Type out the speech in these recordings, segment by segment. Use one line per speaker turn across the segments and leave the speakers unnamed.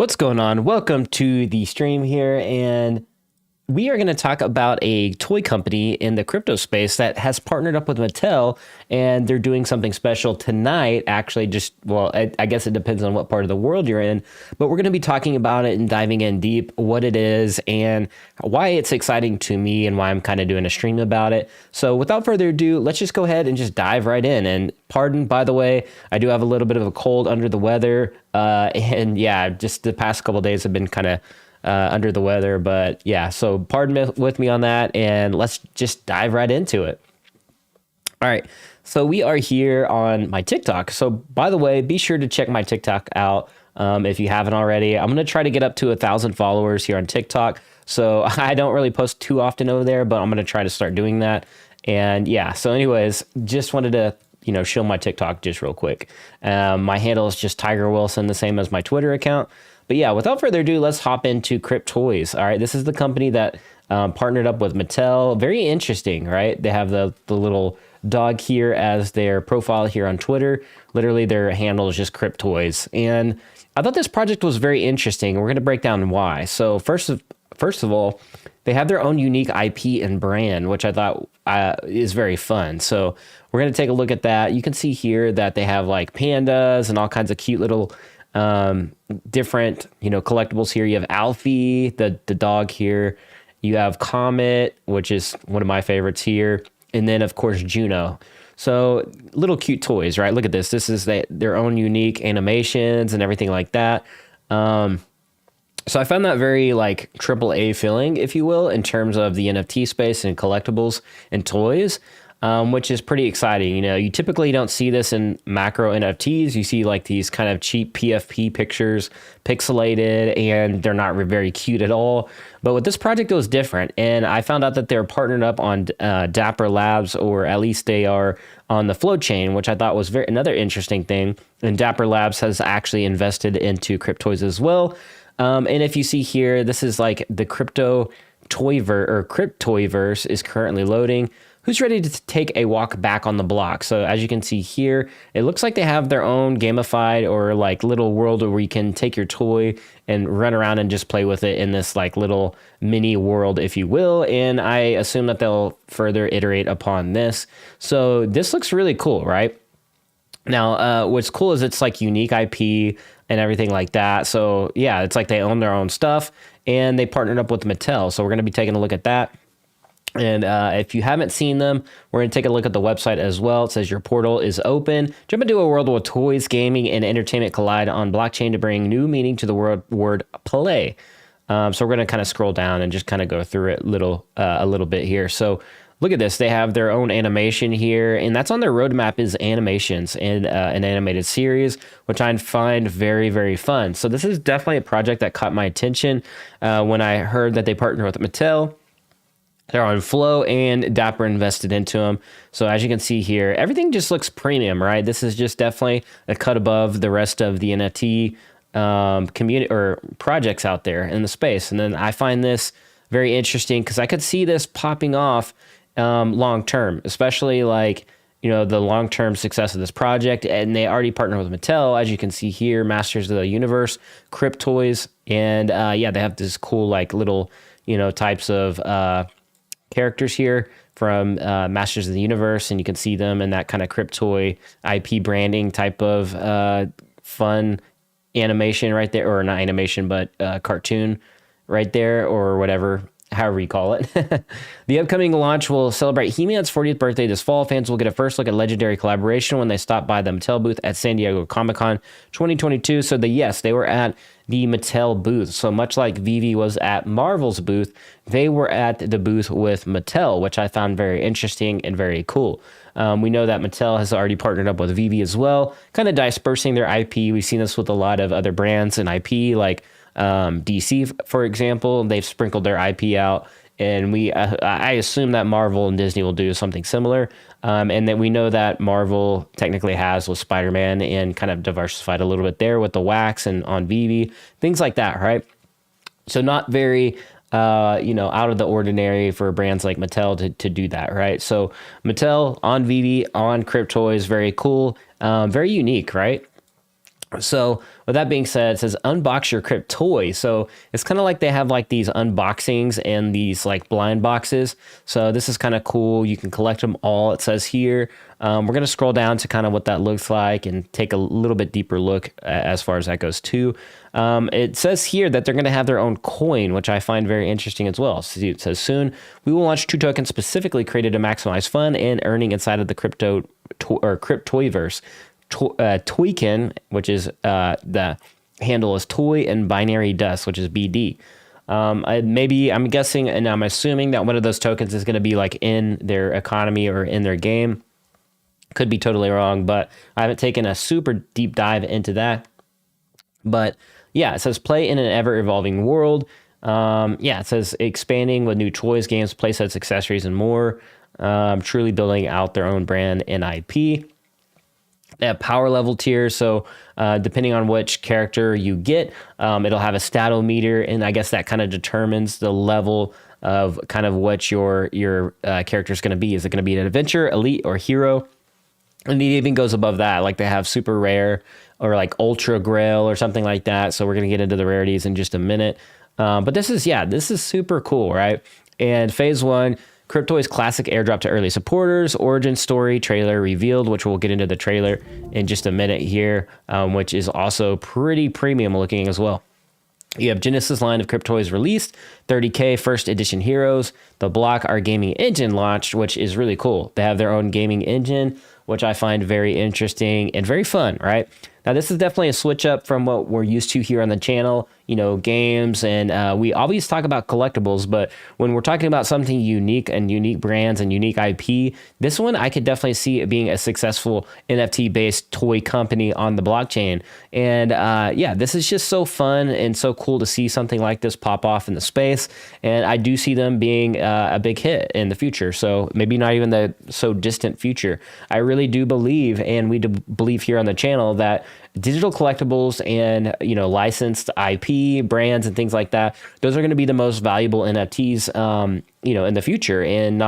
What's going on? Welcome to the stream here, and we are going to talk about a toy company in the crypto space that has partnered up with Mattel, and they're doing something special tonight. Actually, I guess it depends on what part of the world you're in, but we're going to be talking about it and diving in deep, what it is and why it's exciting to me and why I'm kind of doing a stream about it. So without further ado, let's just go ahead and just dive right in. And pardon, by the way, I do have a little bit of a cold, under the weather, and yeah, just the past couple of days have been kind of under the weather, but yeah, so pardon with me on that, and let's just dive right into it. All right, so we are here on my TikTok. So by the way, be sure to check my TikTok out if you haven't already. I'm gonna try to get up to 1,000 followers here on TikTok. So I don't really post too often over there, but I'm gonna try to start doing that. And yeah, so anyways, just wanted to show my TikTok just real quick. My handle is just Tiger Wilson, the same as my Twitter account. But yeah, without further ado, let's hop into Cryptoys. All right, this is the company that partnered up with Mattel. Very interesting, right? They have the little dog here as their profile here on Twitter. Literally, their handle is just Cryptoys. And I thought this project was very interesting. We're going to break down why. So first of all, they have their own unique IP and brand, which I thought is very fun. So we're going to take a look at that. You can see here that they have like pandas and all kinds of cute little different, collectibles here. You have Alfie, the dog here. You have Comet, which is one of my favorites here. And then, of course, Juno. So little cute toys, right? Look at this. This is their own unique animations and everything like that. So I found that very like AAA feeling, if you will, in terms of the NFT space and collectibles and toys. Which is pretty exciting. You typically don't see this in macro NFTs. You see like these kind of cheap PFP pictures, pixelated, and they're not very cute at all. But with this project, it was different. And I found out that they're partnered up on Dapper Labs, or at least they are on the Flow chain, which I thought was another interesting thing. And Dapper Labs has actually invested into Cryptoys as well. And if you see here, this is like the Cryptoyverse is currently loading. Who's ready to take a walk back on the block? So as you can see here, it looks like they have their own gamified or like little world where you can take your toy and run around and just play with it in this like little mini world, if you will. And I assume that they'll further iterate upon this. So this looks really cool, right? Now, what's cool is it's like unique IP and everything like that. So yeah, it's like they own their own stuff and they partnered up with Mattel. So we're going to be taking a look at that. And if you haven't seen them, we're going to take a look at the website as well. It says your portal is open. Jump into a world where toys, gaming, and entertainment collide on blockchain to bring new meaning to the word play. So we're going to kind of scroll down and just kind of go through it a little bit here. So look at this. They have their own animation here, and that's on their roadmap is animations and an animated series, which I find very, very fun. So this is definitely a project that caught my attention when I heard that they partnered with Mattel. They're on Flow, and Dapper invested into them. So as you can see here, everything just looks premium, right? This is just definitely a cut above the rest of the NFT community or projects out there in the space. And then I find this very interesting because I could see this popping off long term, especially like the long term success of this project. And they already partnered with Mattel, as you can see here, Masters of the Universe, Cryptoys, and yeah, they have this cool like little types of characters here from Masters of the Universe, and you can see them in that kind of Cryptoy IP branding type of fun animation right there, or not animation, but cartoon right there, or whatever, however you call it. The upcoming launch will celebrate He-Man's 40th birthday this fall. Fans will get a first look at legendary collaboration when they stop by the Mattel booth at San Diego Comic-Con 2022. So they were at the Mattel booth. So much like Veve was at Marvel's booth, they were at the booth with Mattel, which I found very interesting and very cool. We know that Mattel has already partnered up with Veve as well, kind of dispersing their IP. We've seen this with a lot of other brands and IP, like DC, for example. They've sprinkled their IP out, and I assume that Marvel and Disney will do something similar. And then we know that Marvel technically has with Spider-Man and kind of diversified a little bit there with the wax and on Veve, things like that, right? So not very, out of the ordinary for brands like Mattel to do that, right? So Mattel on Veve, on Cryptoys, very cool, very unique, right? So with that being said, it says unbox your Cryptoy. So it's kind of like they have like these unboxings and these like blind boxes. So this is kind of cool. You can collect them all. It says here, we're going to scroll down to kind of what that looks like and take a little bit deeper look as far as that goes too. It says here that they're going to have their own coin, which I find very interesting as well. So it says soon we will launch 2 tokens specifically created to maximize fun and earning inside of the Cryptoyverse. Toykin, which is the handle is toy, and binary dust, which is BD. I'm guessing and I'm assuming that one of those tokens is going to be like in their economy or in their game. Could be totally wrong, but I haven't taken a super deep dive into that. But yeah, it says play in an ever evolving world. It says expanding with new toys, games, playsets, accessories, and more. Truly building out their own brand and IP. They have power level tiers, so depending on which character you get, it'll have a statometer, and I guess that kind of determines the level of kind of what your character is going to be. Is it going to be an adventure, elite, or hero? And it even goes above that, like they have super rare or like ultra grail or something like that. So we're going to get into the rarities in just a minute. But this is super cool, right? And phase 1. Cryptoys classic airdrop to early supporters, origin story trailer revealed, which we'll get into the trailer in just a minute here, which is also pretty premium looking as well. You have Genesis line of Cryptoys released, 30K first edition heroes. The block our gaming engine launched, which is really cool. They have their own gaming engine, which I find very interesting and very fun, right? Now, this is definitely a switch up from what we're used to here on the channel, games, and we always talk about collectibles, but when we're talking about something unique and unique brands and unique IP, this one I could definitely see it being a successful NFT-based toy company on the blockchain. And this is just so fun and so cool to see something like this pop off in the space, and I do see them being a big hit in the future, so maybe not even the so distant future. I really do believe, and we do believe here on the channel, that digital collectibles and licensed IP brands and things like that, those are going to be the most valuable NFTs in the future. And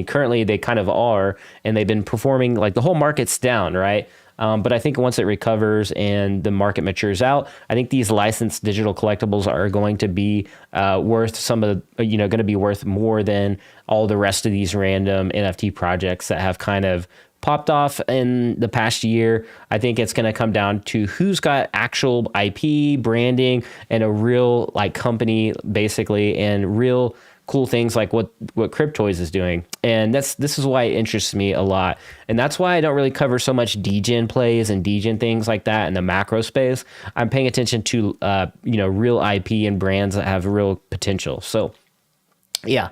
currently they kind of are, and they've been performing, like the whole market's down, right? But I think once it recovers and the market matures out, I think these licensed digital collectibles are going to be worth going to be worth more than all the rest of these random NFT projects that have kind of popped off in the past year. I think it's going to come down to who's got actual IP branding and a real like company basically, and real cool things like what Cryptoys is doing. And this is why it interests me a lot. And that's why I don't really cover so much degen plays and degen things like that in the macro space. I'm paying attention to real IP and brands that have real potential. So yeah,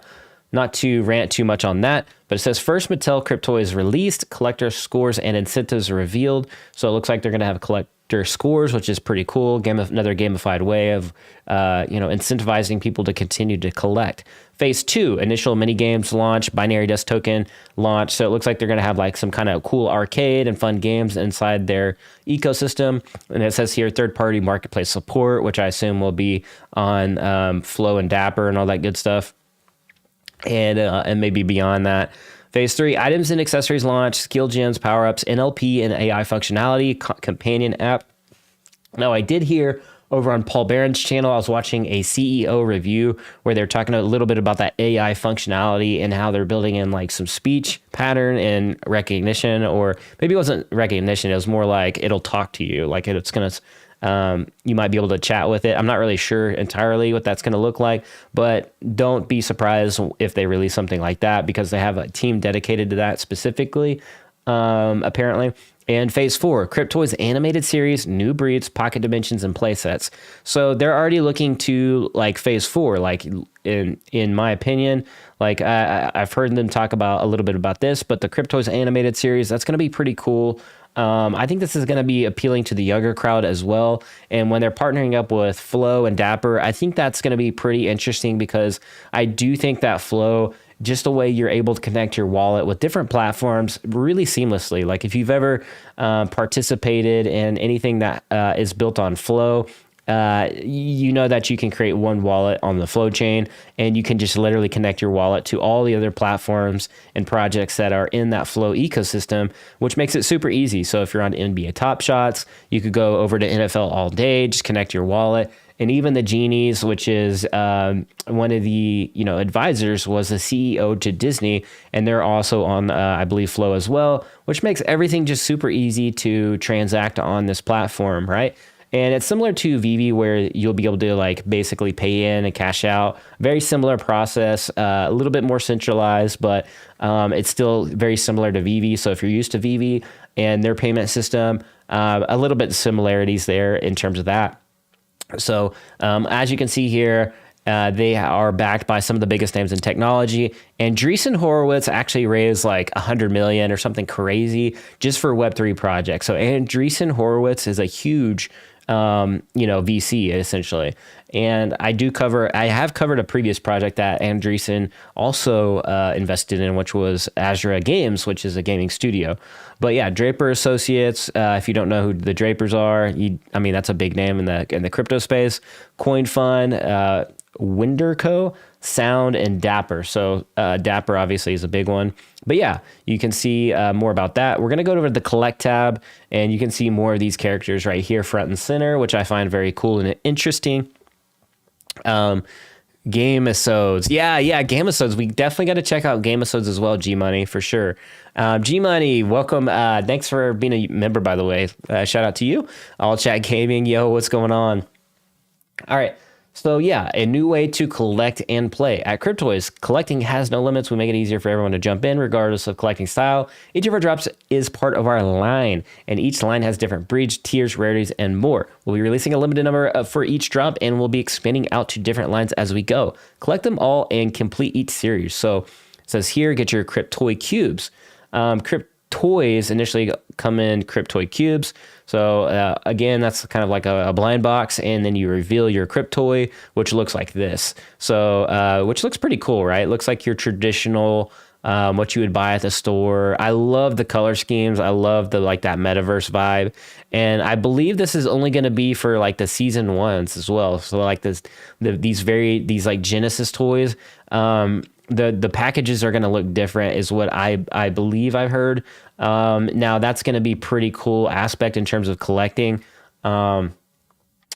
not to rant too much on that, but it says first Mattel Cryptoys released, collector scores and incentives revealed. So it looks like they're going to have collector scores, which is pretty cool. Another gamified way of incentivizing people to continue to collect. Phase 2, initial mini games launch, binary dust token launch. So it looks like they're going to have like some kind of cool arcade and fun games inside their ecosystem. And it says here third-party marketplace support, which I assume will be on Flow and Dapper and all that good stuff. And maybe beyond that. Phase 3, items and accessories launch, skill gems, power-ups, NLP and AI functionality, companion app. Now, I did hear over on Paul Barron's channel, I was watching a CEO review where they're talking a little bit about that AI functionality and how they're building in like some speech pattern and recognition, or maybe it wasn't recognition, it was more like it'll talk to you, like it's going to... you might be able to chat with it. I'm not really sure entirely what that's going to look like, but don't be surprised if they release something like that, because they have a team dedicated to that specifically, apparently. And phase 4, Cryptoys animated series, new breeds, pocket dimensions, and play sets. So they're already looking to like phase 4, like in my opinion, like I've heard them talk about a little bit about this, but the Cryptoys animated series, that's going to be pretty cool. I think this is going to be appealing to the younger crowd as well. And when they're partnering up with Flow and Dapper, I think that's going to be pretty interesting, because I do think that Flow, just the way you're able to connect your wallet with different platforms really seamlessly. Like if you've ever participated in anything that is built on Flow, you know that you can create one wallet on the flow chain, and you can just literally connect your wallet to all the other platforms and projects that are in that flow ecosystem, which makes it super easy. So if you're on NBA Top Shots, you could go over to NFL All Day, just connect your wallet. And even the Genies, which is one of the advisors, was the CEO to Disney, and they're also on I believe Flow as well, which makes everything just super easy to transact on this platform, right? And it's similar to veve, where you'll be able to like basically pay in and cash out. Very similar process, a little bit more centralized, but it's still very similar to veve. So if you're used to veve and their payment system, a little bit similarities there in terms of that. So as you can see here, they are backed by some of the biggest names in technology. Andreessen Horowitz actually raised like 100 million or something crazy just for Web3 projects. So Andreessen Horowitz is a huge VC essentially. And I have covered a previous project that Andreessen also invested in, which was Azura Games, which is a gaming studio. But yeah, Draper Associates, if you don't know who the Drapers are, that's a big name in the crypto space. Coin Fund, Winderco, Sound, and Dapper. So Dapper obviously is a big one. But yeah, you can see more about that. We're going to go over to the Collect tab, and you can see more of these characters right here front and center, which I find very cool and interesting. Gamesodes. Yeah, Gamesodes. We definitely got to check out Gamesodes as well, G-Money, for sure. G-Money, welcome. Thanks for being a member, by the way. Shout out to you. All Chat Gaming. Yo, what's going on? All right. So yeah, a new way to collect and play. At Cryptoys, collecting has no limits. We make it easier for everyone to jump in regardless of collecting style. Each of our drops is part of our line, and each line has different breeds, tiers, rarities, and more. We'll be releasing a limited number for each drop, and we'll be expanding out to different lines as we go. Collect them all and complete each series. So it says here, get your Cryptoy cubes. Cryptoys initially come in Cryptoy cubes. So again, that's kind of like a blind box, and then you reveal your Cryptoy, which looks like this. So which looks pretty cool, right? It looks like your traditional what you would buy at the store. I love the color schemes. I love that metaverse vibe, and I believe this is only going to be for like the season ones as well. So like these like Genesis toys. The packages are going to look different is what I believe I've heard. Now that's going to be pretty cool aspect in terms of collecting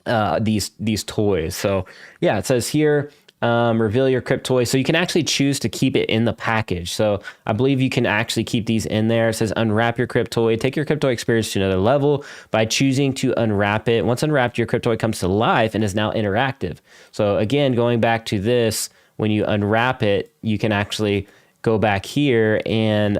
these toys. So yeah, it says here, reveal your Cryptoy. So you can actually choose to keep it in the package. So I believe you can actually keep these in there. It says unwrap your Cryptoy. Take your Cryptoy experience to another level by choosing to unwrap it. Once unwrapped, your Cryptoy comes to life and is now interactive. So again, going back to this, when you unwrap it, you can actually go back here and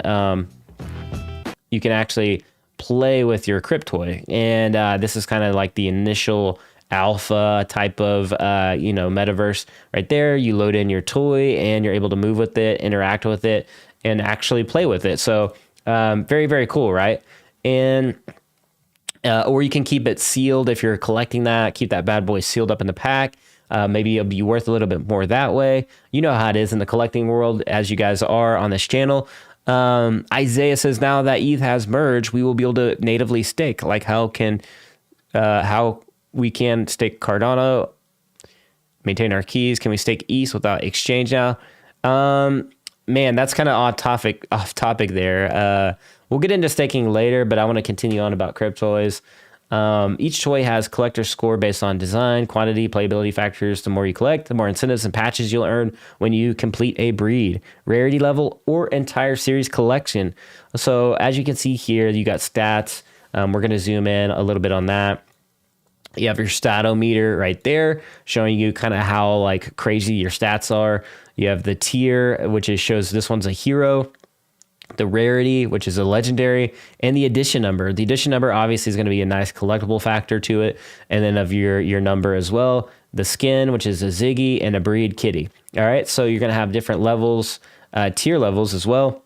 you can actually play with your Cryptoy. And this is kind of like the initial alpha type of metaverse right there. You load in your toy and you're able to move with it, interact with it, and actually play with it. So very, very cool, right? And or you can keep it sealed if you're collecting that. Keep that bad boy sealed up in the pack. Maybe it'll be worth a little bit more that way. You know how it is in the collecting world, as you guys are on this channel. Isaiah says, now that ETH has merged, we will be able to natively stake. Like how we can stake Cardano, maintain our keys. Can we stake ETH without exchange now? Man, that's kind of off topic there. We'll get into staking later, but I want to continue on about Cryptoys. Each toy has collector score based on design, quantity, playability factors. The more you collect, the more incentives and patches you'll earn when you complete a breed, rarity level, or entire series collection. So as you can see here, you got stats. We're going to zoom in a little bit on that. You have your statometer right there showing you kind of how like crazy your stats are. You have the tier, which shows this one's a hero. The rarity, which is a legendary, and the edition number. The edition number obviously is going to be a nice collectible factor to it, and then of your number as well. The skin, which is a Ziggy, and a breed kitty. All right, so you're going to have different levels, tier levels as well.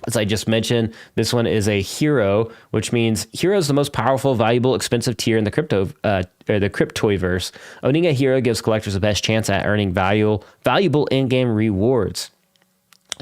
As I just mentioned, this one is a hero, which means hero is the most powerful, valuable, expensive tier in the Cryptoyverse. Owning a hero gives collectors the best chance at earning valuable in-game rewards.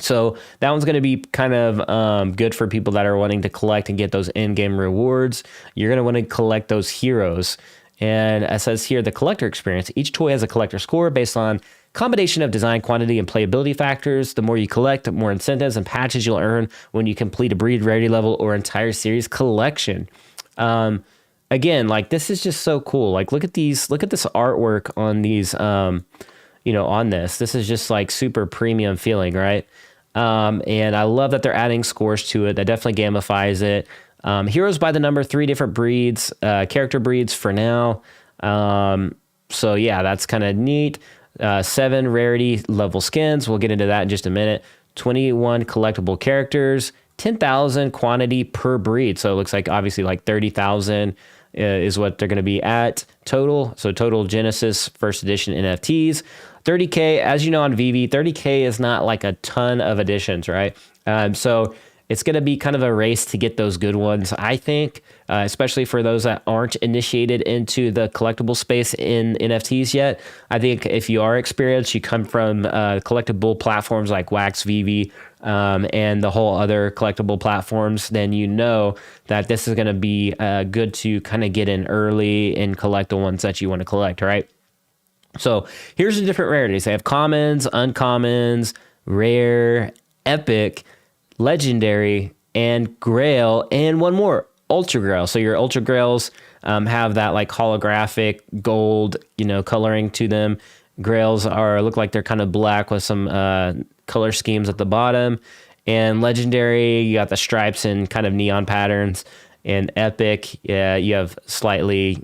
So that one's going to be kind of good for people that are wanting to collect and get those in-game rewards. You're going to want to collect those heroes. And it says here, the collector experience. Each toy has a collector score based on combination of design, quantity, and playability factors. The more you collect, the more incentives and patches you'll earn when you complete a breed, rarity level, or entire series collection. Again, like, this is just so cool. Like, look at this artwork on these, on this. This is just like super premium feeling, right? And I love that they're adding scores to it. That definitely gamifies it. Heroes by the number, 3 different breeds, character breeds for now. So yeah, that's kind of neat. 7 rarity level skins. We'll get into that in just a minute. 21 collectible characters, 10,000 quantity per breed. So it looks like obviously like 30,000 is what they're going to be at total. So total Genesis first edition NFTs, 30K. As you know, on veve, 30K is not like a ton of additions, right? So it's going to be kind of a race to get those good ones, I think, especially for those that aren't initiated into the collectible space in NFTs yet. I think if you are experienced, you come from collectible platforms like Wax, veve, and the whole other collectible platforms, then you know that this is going to be good to kind of get in early and collect the ones that you want to collect, right? So here's the different rarities. They have commons, uncommons, rare, epic, legendary, and grail, and one more, ultra grail. So your ultra grails have that like holographic gold, coloring to them. Grails look like they're kind of black with some color schemes at the bottom. And legendary, you got the stripes and kind of neon patterns. And epic, you have slightly,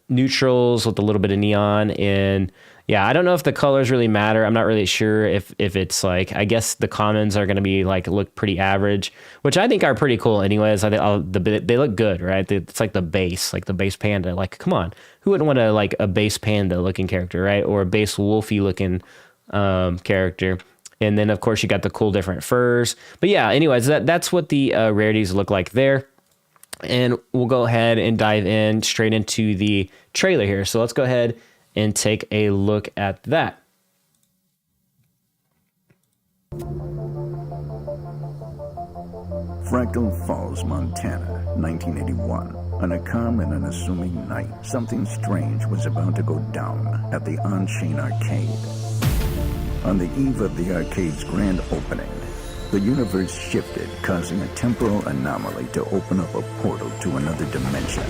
neutrals with a little bit of neon. And yeah, I don't know if the colors really matter. I'm not really sure if it's like, I guess the commons are going to be like, look pretty average, which I think are pretty cool anyways. I think they look good, right? It's like the base panda. Like, come on, who wouldn't want to like a base panda looking character, right? Or a base wolfy looking character. And then of course you got the cool different furs. But yeah, anyways, that's what the rarities look like there. And we'll go ahead and dive in straight into the trailer here. So let's go ahead and take a look at that.
Fractal Falls, Montana, 1981. On a calm and unassuming night, something strange was about to go down at the On-Chain Arcade. On the eve of the arcade's grand opening, the universe shifted, causing a temporal anomaly to open up a portal to another dimension.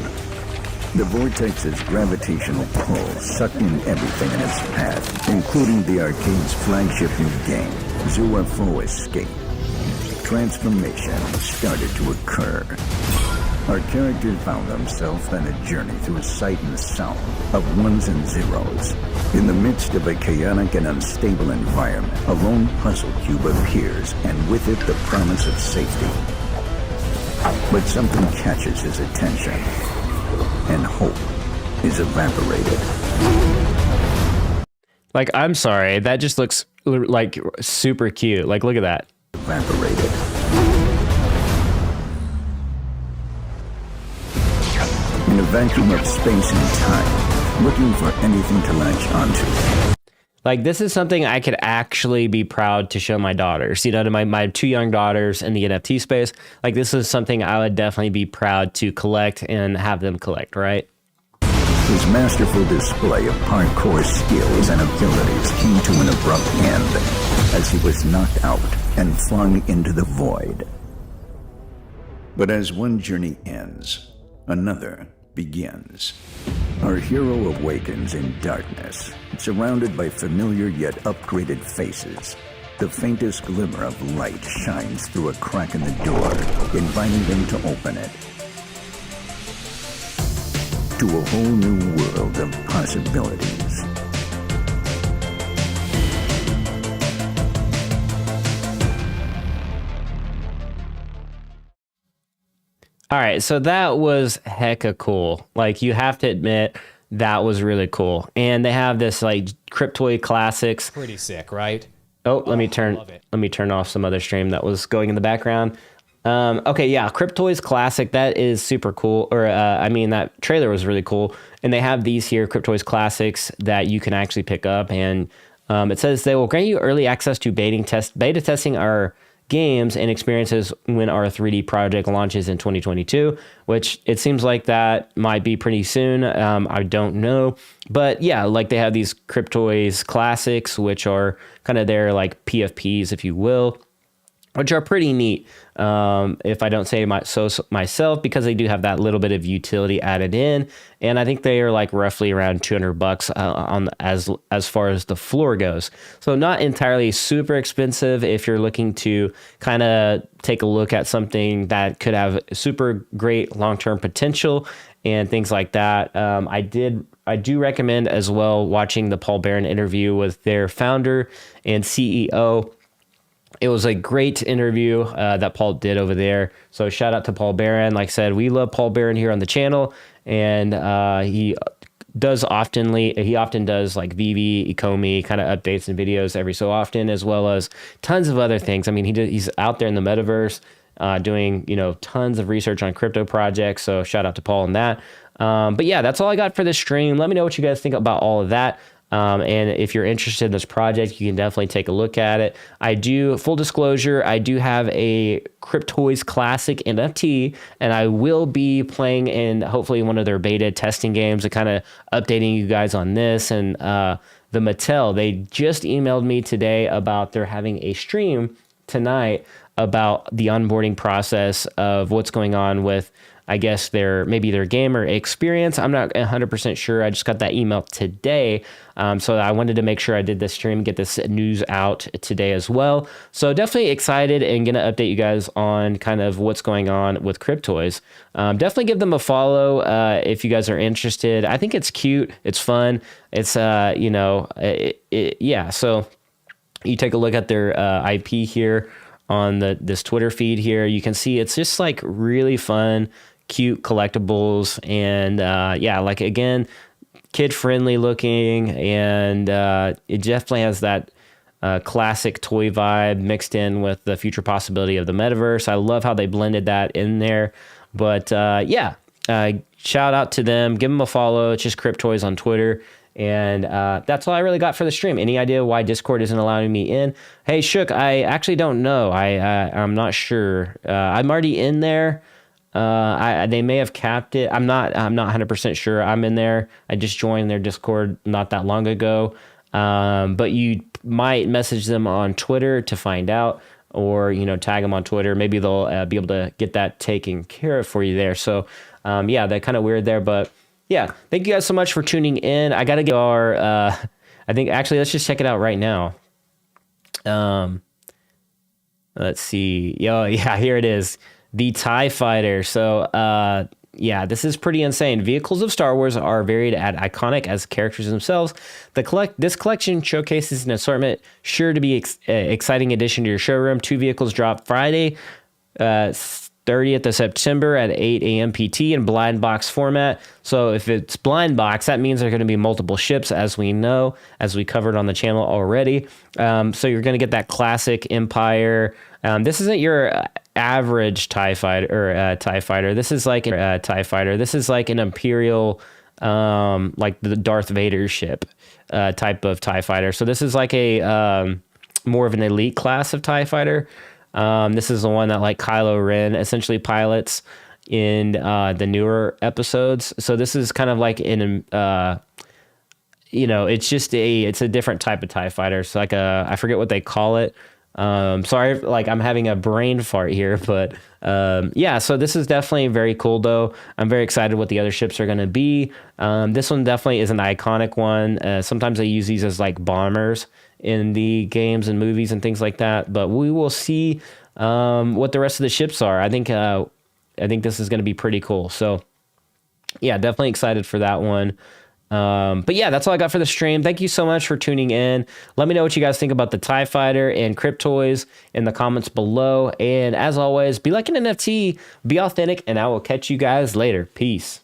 The vortex's gravitational pull sucked in everything in its path, including the arcade's flagship new game, UFO Escape. Transformation started to occur. Our character found himself on a journey through a sight and sound of ones and zeros. In the midst of a chaotic and unstable environment, a lone puzzle cube appears, and with it the promise of safety. But something catches his attention, and hope is evaporated.
Like, I'm sorry, that just looks like super cute. Like, look at that.
Evaporated. In a vacuum of space and time, looking for anything to latch onto.
Like, this is something I could actually be proud to show my daughters, to my 2 young daughters in the NFT space. Like, this is something I would definitely be proud to collect and have them collect, right?
His masterful display of parkour skills and abilities came to an abrupt end as he was knocked out and flung into the void. But as one journey ends, another begins. Our hero awakens in darkness, surrounded by familiar yet upgraded faces. The faintest glimmer of light shines through a crack in the door, inviting them to open it. To a whole new world of possibilities.
All right, so that was hecka cool. Like, you have to admit, that was really cool. And they have this like Cryptoid classics.
Pretty sick, right?
Oh, let me turn off some other stream that was going in the background. Okay, yeah, Cryptoys classic. That is super cool. Or that trailer was really cool. And they have these here, Cryptoys classics, that you can actually pick up. And it says they will grant you early access to beta testing our games and experiences when our 3D project launches in 2022, which it seems like that might be pretty soon. I don't know. But yeah, like they have these Cryptoys classics, which are kind of their like PFPs, if you will, which are pretty neat. If I don't say so myself, because they do have that little bit of utility added in, and I think they are like roughly around $200 on as far as the floor goes. So not entirely super expensive if you're looking to kind of take a look at something that could have super great long-term potential and things like that. I do recommend as well watching the Paul Barron interview with their founder and CEO. It was a great interview that Paul did over there. So shout out to Paul Barron. Like I said, we love Paul Barron here on the channel, and he often does like veve, ecomi kind of updates and videos every so often, as well as tons of other things. I mean, he's out there in the metaverse doing tons of research on crypto projects. So shout out to Paul on that. But yeah, that's all I got for this stream. Let me know what you guys think about all of that. And if you're interested in this project, you can definitely take a look at it. Full disclosure, I do have a Cryptoys Classic NFT, and I will be playing in hopefully one of their beta testing games and kind of updating you guys on this. And the Mattel, they just emailed me today about they're having a stream tonight about the onboarding process of what's going on with, I guess, their gamer experience. I'm not 100% sure. I just got that email today. So I wanted to make sure I did this stream, get this news out today as well. So definitely excited and going to update you guys on kind of what's going on with Cryptoys. Definitely give them a follow if you guys are interested. I think it's cute. It's fun. It's, yeah. So you take a look at their IP here on this Twitter feed here. You can see it's just like really fun, cute collectibles, and like again, kid friendly looking, and it definitely has that classic toy vibe mixed in with the future possibility of the metaverse. I love how they blended that in there. But shout out to them, give them a follow. It's just Cryptoys on Twitter. And that's all I really got for the stream. Any idea why Discord isn't allowing me in? Hey, Shook, I actually don't know. I'm not sure. I'm already in there. They may have capped it. I'm not 100% sure. I'm in there. I just joined their Discord not that long ago. But you might message them on Twitter to find out, or tag them on Twitter. Maybe they'll be able to get that taken care of for you there. So they're kind of weird there, but yeah, thank you guys so much for tuning in. I got to get our, I think actually, let's just check it out right now. Let's see. Yeah, here it is. The TIE Fighter. So, this is pretty insane. Vehicles of Star Wars are varied at iconic as characters themselves. This collection showcases an assortment sure to be exciting addition to your showroom. 2 vehicles drop Friday, 30th of September at 8 a.m. PT in blind box format. So if it's blind box, that means there are going to be multiple ships, as we know, as we covered on the channel already. So you're going to get that classic Empire. This isn't your average TIE Fighter or TIE Fighter. This is like a TIE Fighter. This is like an Imperial, like the Darth Vader ship type of TIE Fighter. So this is like a more of an elite class of TIE Fighter. This is the one that like Kylo Ren essentially pilots in the newer episodes. So this is kind of like it's a different type of TIE Fighter. It's like I forget what they call it. Sorry, like I'm having a brain fart here, but so this is definitely very cool though. I'm very excited what the other ships are going to be. This one definitely is an iconic one. Sometimes they use these as like bombers in the games and movies and things like that, but we will see what the rest of the ships are. I think this is going to be pretty cool. So yeah, definitely excited for that one. But yeah, that's all I got for the stream. Thank you so much for tuning in. Let me know what you guys think about the TIE Fighter and Cryptoys in the comments below. And as always, be like an NFT, be authentic, and I will catch you guys later. Peace.